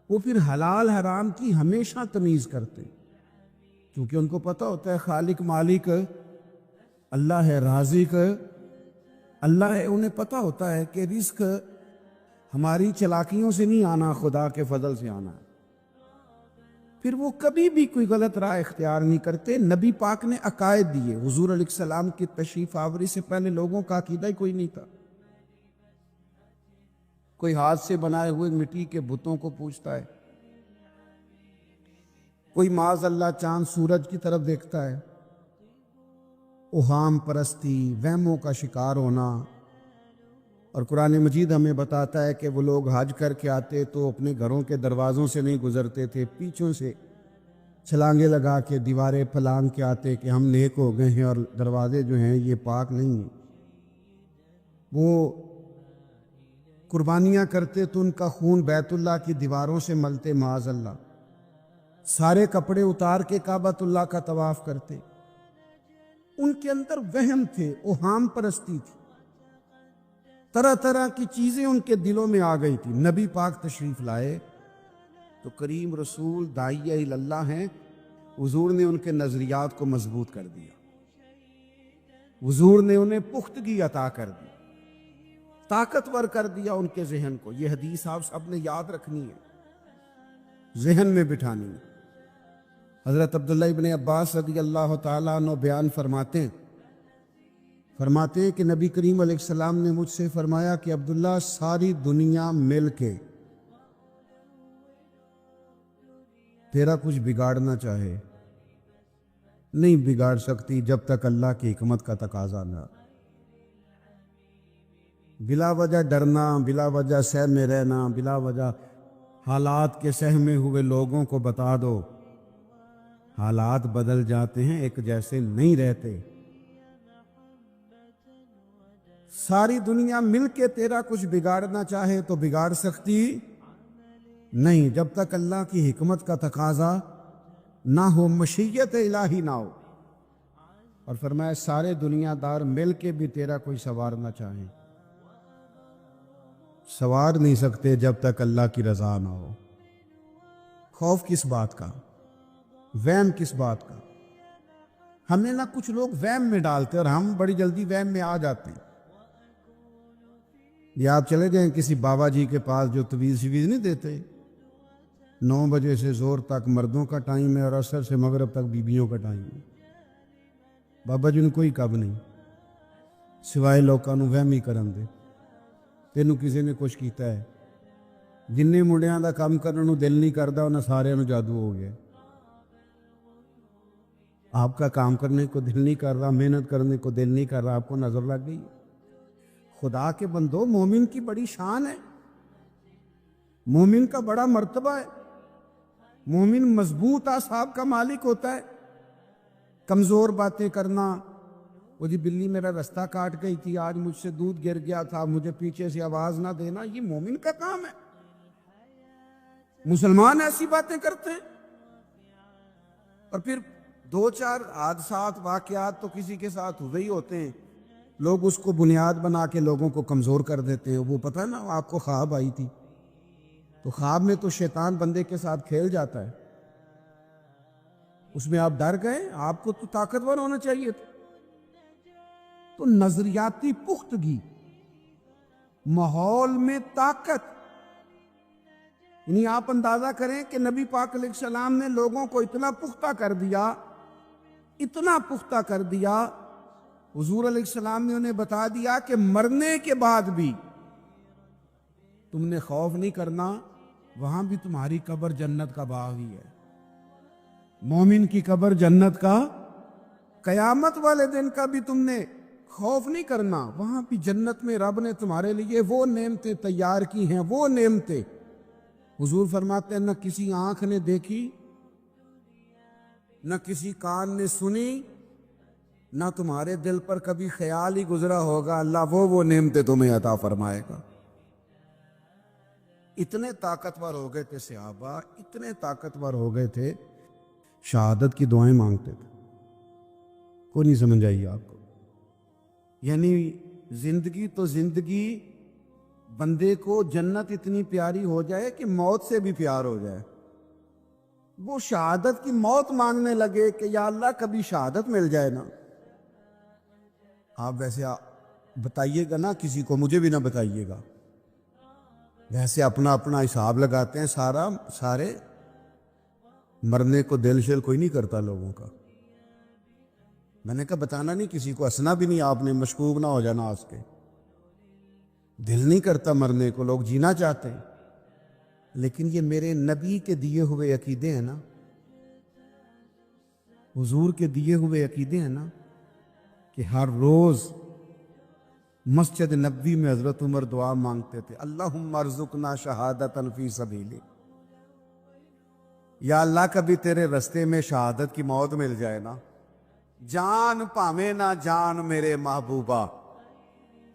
وہ پھر حلال حرام کی ہمیشہ تمیز کرتے، کیونکہ ان کو پتہ ہوتا ہے خالق مالک اللہ ہے، رازق اللہ ہے۔ انہیں پتہ ہوتا ہے کہ رزق ہماری چلاکیوں سے نہیں آنا، خدا کے فضل سے آنا ہے، پھر وہ کبھی بھی کوئی غلط راہ اختیار نہیں کرتے۔ نبی پاک نے عقائد دیے، حضور علیہ السلام کی تشریف آوری سے پہلے لوگوں کا عقیدہ ہی کوئی نہیں تھا۔ کوئی ہاتھ سے بنائے ہوئے مٹی کے بتوں کو پوجتا ہے، کوئی معاذ اللہ چاند سورج کی طرف دیکھتا ہے۔ اوہام پرستی، وہموں کا شکار ہونا۔ اور قرآن مجید ہمیں بتاتا ہے کہ وہ لوگ حج کر کے آتے تو اپنے گھروں کے دروازوں سے نہیں گزرتے تھے، پیچھوں سے چھلانگے لگا کے دیواریں پھلانگ کے آتے کہ ہم نیک ہو گئے ہیں، اور دروازے جو ہیں یہ پاک نہیں ہیں۔ وہ قربانیاں کرتے تو ان کا خون بیت اللہ کی دیواروں سے ملتے، معاذ اللہ۔ سارے کپڑے اتار کے کعبۃ اللہ کا طواف کرتے۔ ان کے اندر وہم تھے، اوہام پرستی تھی، طرح طرح کی چیزیں ان کے دلوں میں آ گئی تھی۔ نبی پاک تشریف لائے تو کریم رسول داعیہ اللہ ہیں، حضور نے ان کے نظریات کو مضبوط کر دیا، حضور نے انہیں پختگی عطا کر دی، طاقتور کر دیا ان کے ذہن کو۔ یہ حدیث آپ سب نے یاد رکھنی ہے، ذہن میں بٹھانی ہے۔ حضرت عبداللہ ابن عباس رضی اللہ تعالیٰ عنہ بیان فرماتے ہیں کہ نبی کریم علیہ السلام نے مجھ سے فرمایا کہ عبداللہ، ساری دنیا مل کے تیرا کچھ بگاڑنا چاہے نہیں بگاڑ سکتی جب تک اللہ کی حکمت کا تقاضا نہ۔ بلا وجہ ڈرنا، بلا وجہ سہ میں رہنا، بلا وجہ حالات کے سہمے ہوئے لوگوں کو بتا دو، حالات بدل جاتے ہیں، ایک جیسے نہیں رہتے۔ ساری دنیا مل کے تیرا کچھ بگاڑنا چاہے تو بگاڑ سکتی نہیں، جب تک اللہ کی حکمت کا تقاضا نہ ہو، مشیت الہی نہ ہو۔ اور فرمایا سارے دنیا دار مل کے بھی تیرا کوئی سنوارنا چاہیں، سنوار نہیں سکتے جب تک اللہ کی رضا نہ ہو۔ خوف کس بات کا، وہم کس بات کا؟ ہمیں نہ کچھ لوگ وہم میں ڈالتے اور ہم بڑی جلدی وہم میں آ جاتے ہیں۔ یا آپ چلے جائیں کسی بابا جی کے پاس جو تویز شویز نہیں دیتے، 9 بجے سے زور تک مردوں کا ٹائم ہے اور عصر سے مغرب تک بیویوں کا ٹائم ہے۔ بابا جی نے کوئی کب نہیں سوائے لوگوں نوں وہمی کرن دے۔ تینوں کسی نے کچھ کیتا ہے؟ جننے منڈیاں دا کام کرن نوں دل نہیں کردا انہاں سارے نوں جادو ہو گیا۔ آپ کا کام کرنے کو دل نہیں کر رہا، محنت کرنے کو دل نہیں کر رہا، آپ کو نظر لگ گئی؟ خدا کے بندو، مومن کی بڑی شان ہے، مومن کا بڑا مرتبہ ہے، مومن مضبوط اعصاب کا مالک ہوتا ہے۔ کمزور باتیں کرنا، وہ جی بلی میرا رستہ کاٹ گئی تھی، آج مجھ سے دودھ گر گیا تھا، مجھے پیچھے سے آواز نہ دینا، یہ مومن کا کام ہے۔ مسلمان ایسی باتیں کرتے ہیں، اور پھر 2-4 حادثات واقعات تو کسی کے ساتھ ہوئے ہی ہوتے ہیں، لوگ اس کو بنیاد بنا کے لوگوں کو کمزور کر دیتے ہیں۔ وہ پتہ ہے نا آپ کو خواب آئی تھی، تو خواب میں تو شیطان بندے کے ساتھ کھیل جاتا ہے، اس میں آپ ڈر گئے، آپ کو تو طاقتور ہونا چاہیے تھا۔ تو نظریاتی پختگی، ماحول میں طاقت، یعنی آپ اندازہ کریں کہ نبی پاک علیہ السلام نے لوگوں کو اتنا پختہ کر دیا، اتنا پختہ کر دیا، حضور علیہ السلام نے انہیں بتا دیا کہ مرنے کے بعد بھی تم نے خوف نہیں کرنا، وہاں بھی تمہاری قبر جنت کا باغ ہی ہے۔ مومن کی قبر جنت کا، قیامت والے دن کا بھی تم نے خوف نہیں کرنا، وہاں بھی جنت میں رب نے تمہارے لیے وہ نعمتیں تیار کی ہیں، وہ نعمتیں حضور فرماتے ہیں نہ کسی آنکھ نے دیکھی، نہ کسی کان نے سنی، نہ تمہارے دل پر کبھی خیال ہی گزرا ہوگا، اللہ وہ نعمتیں تمہیں عطا فرمائے گا۔ اتنے طاقتور ہو گئے تھے صحابہ، اتنے طاقتور ہو گئے تھے، شہادت کی دعائیں مانگتے تھے۔ کوئی نہیں سمجھ آئی آپ کو؟ یعنی زندگی تو زندگی، بندے کو جنت اتنی پیاری ہو جائے کہ موت سے بھی پیار ہو جائے، وہ شہادت کی موت مانگنے لگے کہ یا اللہ کبھی شہادت مل جائے نا۔ آپ ویسے بتائیے گا نا کسی کو، مجھے بھی نہ بتائیے گا، ویسے اپنا اپنا حساب لگاتے ہیں سارے، مرنے کو دل شل کوئی نہیں کرتا لوگوں کا۔ میں نے کہا بتانا نہیں کسی کو، ہنسنا بھی نہیں آپ نے، مشکوک نہ ہو جانا ہنس کے۔ دل نہیں کرتا مرنے کو، لوگ جینا چاہتے ہیں، لیکن یہ میرے نبی کے دیے ہوئے عقیدے ہیں نا، حضور کے دیے ہوئے عقیدے ہیں نا، کہ ہر روز مسجد نبوی میں حضرت عمر دعا مانگتے تھے، اللہم ارزقنا شہادتا فی سبیلک، یا اللہ کبھی تیرے رستے میں شہادت کی موت مل جائے نا، جان پاویں نہ جان میرے محبوبہ،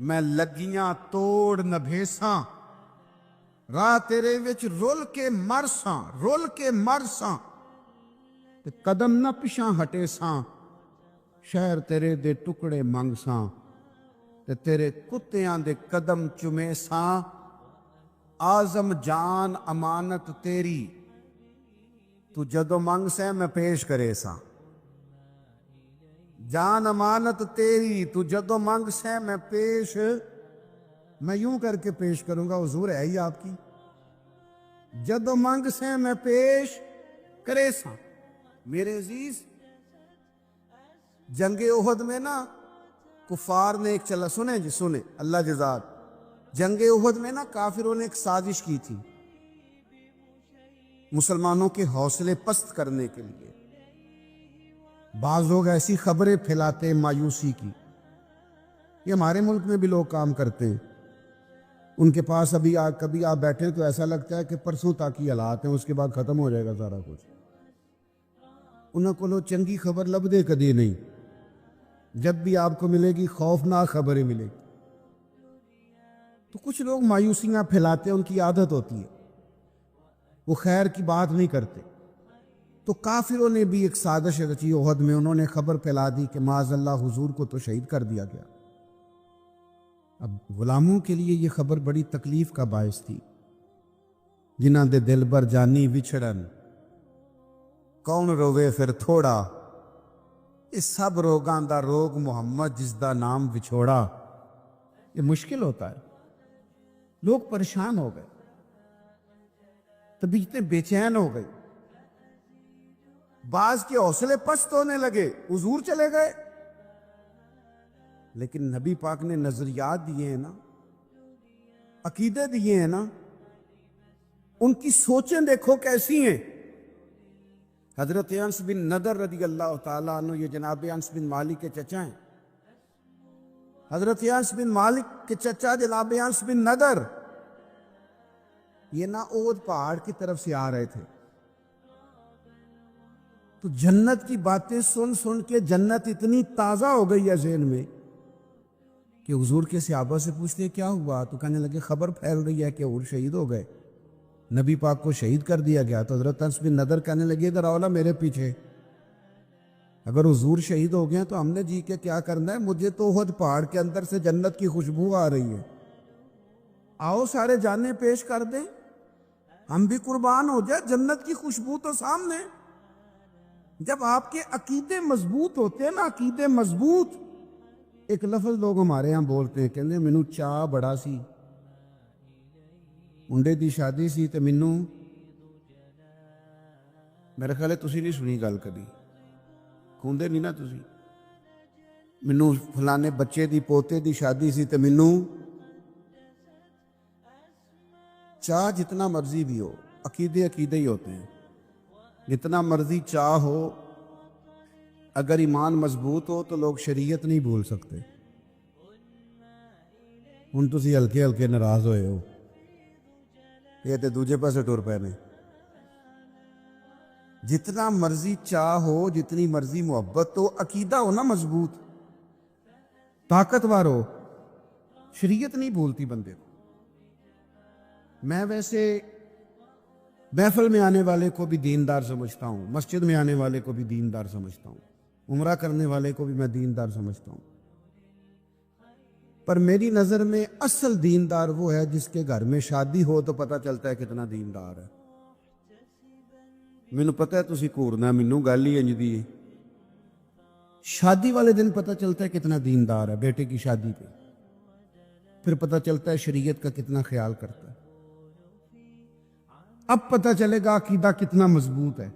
میں لگیاں توڑ نہ بھیساں، راہ تیرے وچ رول کے مرساں، تے قدم نہ پچھاں ہٹے ساں، شہر تیرے دے ٹکڑے منگ ساں، تے تیرے کتیاں دے قدم چومے ساں، آزم جان امانت تیری، تو جدو منگ سے میں پیش کرے ساں، جان امانت تیری تو جدو منگ سے میں پیش، میں یوں کر کے پیش کروں گا، حضور ہے ہی آپ کی، جدو منگ سے میں پیش کرے ساں۔ میرے عزیز، جنگ احد میں نا کفار نے ایک چلا، سنیں جی سنیں، اللہ جزاد، جنگ احد میں نا کافروں نے ایک سازش کی تھی مسلمانوں کے حوصلے پست کرنے کے لیے۔ بعض لوگ ایسی خبریں پھیلاتے ہیں مایوسی کی، یہ ہمارے ملک میں بھی لوگ کام کرتے ہیں ان کے پاس کبھی آپ بیٹھے تو ایسا لگتا ہے کہ پرسوں تک ہی حالات ہیں، اس کے بعد ختم ہو جائے گا سارا کچھ۔ انہوں کو چنگی خبر لبدے کدی نہیں، جب بھی آپ کو ملے گی خوفناک خبریں ملے گی۔ تو کچھ لوگ مایوسیاں پھیلاتے ہیں، ان کی عادت ہوتی ہے، وہ خیر کی بات نہیں کرتے۔ تو کافروں نے بھی ایک سازش رچی احد میں، انہوں نے خبر پھیلا دی کہ معاذ اللہ حضور کو تو شہید کر دیا گیا۔ اب غلاموں کے لیے یہ خبر بڑی تکلیف کا باعث تھی، جنہاں دے دل بر جانی وچھڑن، کون روے پھر تھوڑا، اس سب روگاں دا روگ محمد جس دا نام وچھوڑا۔ یہ مشکل ہوتا ہے، لوگ پریشان ہو گئے، طبیعتیں بے چین ہو گئی، بعض کے حوصلے پست ہونے لگے، حضور چلے گئے۔ لیکن نبی پاک نے نظریات دیے ہیں نا، عقیدے دیے ہیں نا، ان کی سوچیں دیکھو کیسی ہیں۔ حضرت انس بن نضر رضی اللہ تعالیٰ عنہ، یہ جناب انس بن مالک کے چچا ہیں، حضرت انس بن مالک کے چچا جناب انس بن نضر، یہ نا احد پہاڑ کی طرف سے آ رہے تھے، تو جنت کی باتیں سن سن کے جنت اتنی تازہ ہو گئی ہے ذہن میں کہ حضور کے صحابہ سے پوچھتے کیا ہوا، تو کہنے لگے خبر پھیل رہی ہے کہ حضور شہید ہو گئے، نبی پاک کو شہید کر دیا گیا۔ تو حضرت انس بن نضر کہنے لگے ادھر آؤ نا میرے پیچھے، اگر حضور شہید ہو گئے تو ہم نے جی کے کیا کرنا ہے، مجھے تو احد پہاڑ کے اندر سے جنت کی خوشبو آ رہی ہے، آؤ سارے جانیں پیش کر دیں، ہم بھی قربان ہو جائے، جنت کی خوشبو تو سامنے۔ جب آپ کے عقیدے مضبوط ہوتے ہیں نا، عقیدے مضبوط، ایک لفظ لوگ ہمارے ہاں بولتے ہیں، کہتے ہیں مینوں چاہ بڑا سی، منڈے دی شادی سی تے مینوں، میرے خیال ہے تسی نہیں سنی گل کبھی، کھوندے نہیں نا تسی، مینوں فلانے بچے دی پوتے دی شادی سی تے مینوں چاہ جتنا مرضی بھی ہو، عقیدے عقیدے ہی ہوتے ہیں، جتنا مرضی چاہ ہو، اگر ایمان مضبوط ہو تو لوگ شریعت نہیں بھول سکتے۔ ہن تسی ہلکے ہلکے ناراض ہوئے ہو، یہ تے دوجے پاسے ٹر پے نے۔ جتنا مرضی چاہ ہو، جتنی مرضی محبت ہو، عقیدہ ہو نا مضبوط، طاقتور ہو، شریعت نہیں بھولتی بندے کو۔ میں ویسے محفل میں آنے والے کو بھی دیندار سمجھتا ہوں، مسجد میں آنے والے کو بھی دیندار سمجھتا ہوں، عمرہ کرنے والے کو بھی میں دیندار سمجھتا ہوں، پر میری نظر میں اصل دیندار وہ ہے جس کے گھر میں شادی ہو تو پتہ چلتا ہے کتنا دیندار ہے۔ مینوں پتہ ہے تسی گھورنا، مینوں گل ہی انج دی ہے، شادی والے دن پتہ چلتا ہے کتنا دیندار ہے، بیٹے کی شادی پہ پھر پتہ چلتا ہے شریعت کا کتنا خیال کرتا ہے، اب پتہ چلے گا عقیدہ کتنا مضبوط ہے۔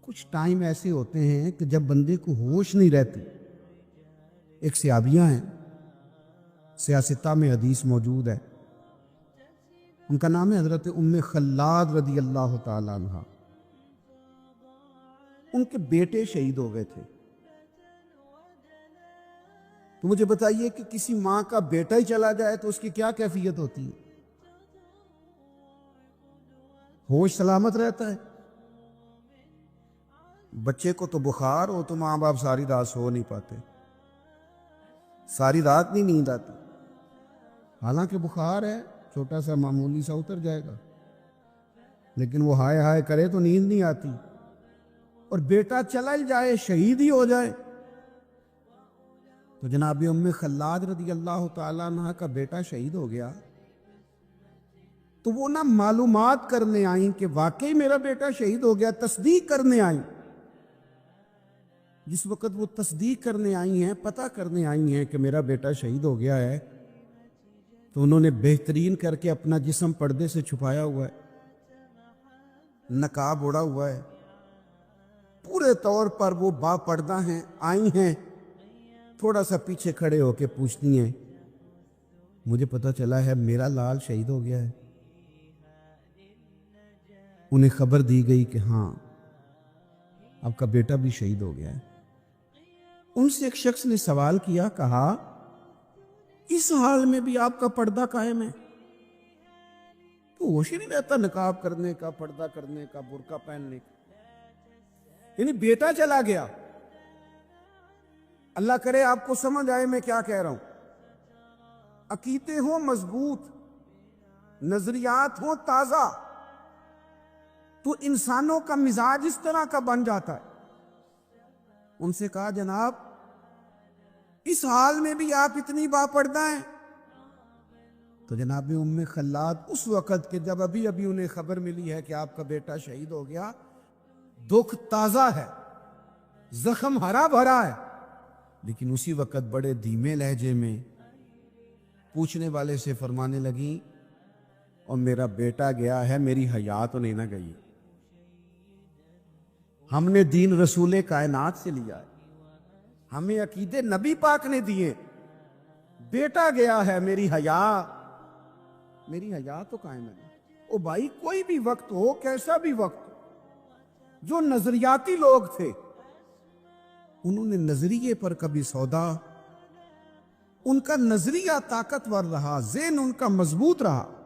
کچھ ٹائم ایسے ہوتے ہیں کہ جب بندے کو ہوش نہیں رہتی۔ ایک صحابیہ ہیں، سیاستہ میں حدیث موجود ہے، ان کا نام ہے حضرت ام خلاد رضی اللہ تعالیٰ عنہ۔ ان کے بیٹے شہید ہو گئے تھے۔ تو مجھے بتائیے کہ کسی ماں کا بیٹا ہی چلا جائے تو اس کی کیا کیفیت ہوتی ہے؟ ہوش سلامت رہتا ہے؟ بچے کو تو بخار ہو تو ماں باپ ساری رات سو نہیں پاتے، ساری رات نہیں نیند آتی، حالانکہ بخار ہے چھوٹا سا معمولی سا اتر جائے گا، لیکن وہ ہائے ہائے کرے تو نیند نہیں آتی۔ اور بیٹا چلا جائے، شہید ہی ہو جائے۔ تو جناب ام خلاد رضی اللہ تعالیٰ عنہ کا بیٹا شہید ہو گیا، تو وہ نہ معلومات کرنے آئیں کہ واقعی میرا بیٹا شہید ہو گیا، تصدیق کرنے آئیں۔ جس وقت وہ تصدیق کرنے آئی ہیں، پتہ کرنے آئی ہیں کہ میرا بیٹا شہید ہو گیا ہے، تو انہوں نے بہترین کر کے اپنا جسم پردے سے چھپایا ہوا ہے، نقاب اوڑا ہوا ہے، پورے طور پر وہ با پردہ ہیں، آئی ہیں، تھوڑا سا پیچھے کھڑے ہو کے پوچھتی ہیں مجھے پتہ چلا ہے میرا لال شہید ہو گیا ہے۔ انہیں خبر دی گئی کہ ہاں آپ کا بیٹا بھی شہید ہو گیا ہے۔ ان سے ایک شخص نے سوال کیا، کہا اس حال میں بھی آپ کا پردہ قائم ہے؟ تو ہوش ہی نہیں رہتا نقاب کرنے کا، پردہ کرنے کا، برقع پہننے کا. یعنی بیٹا چلا گیا. اللہ کرے آپ کو سمجھ آئے میں کیا کہہ رہا ہوں. عقیدے ہوں مضبوط، نظریات ہوں تازہ، تو انسانوں کا مزاج اس طرح کا بن جاتا ہے. ان سے کہا جناب اس حال میں بھی آپ اتنی باپردہ ہیں؟ تو جناب ام خلاد اس وقت کے جب ابھی انہیں خبر ملی ہے کہ آپ کا بیٹا شہید ہو گیا، دکھ تازہ ہے، زخم ہرا بھرا ہے، لیکن اسی وقت بڑے دھیمے لہجے میں پوچھنے والے سے فرمانے لگیں اور میرا بیٹا گیا ہے، میری حیا تو نہیں نہ گئی. ہم نے دین رسول کائنات سے لیا ہے، ہمیں عقیدے نبی پاک نے دیے. بیٹا گیا ہے، میری حیا تو قائم ہے. او بھائی کوئی بھی وقت ہو، کیسا بھی وقت ہو، جو نظریاتی لوگ تھے انہوں نے نظریے پر کبھی سودا، ان کا نظریہ طاقتور رہا، ذہن ان کا مضبوط رہا.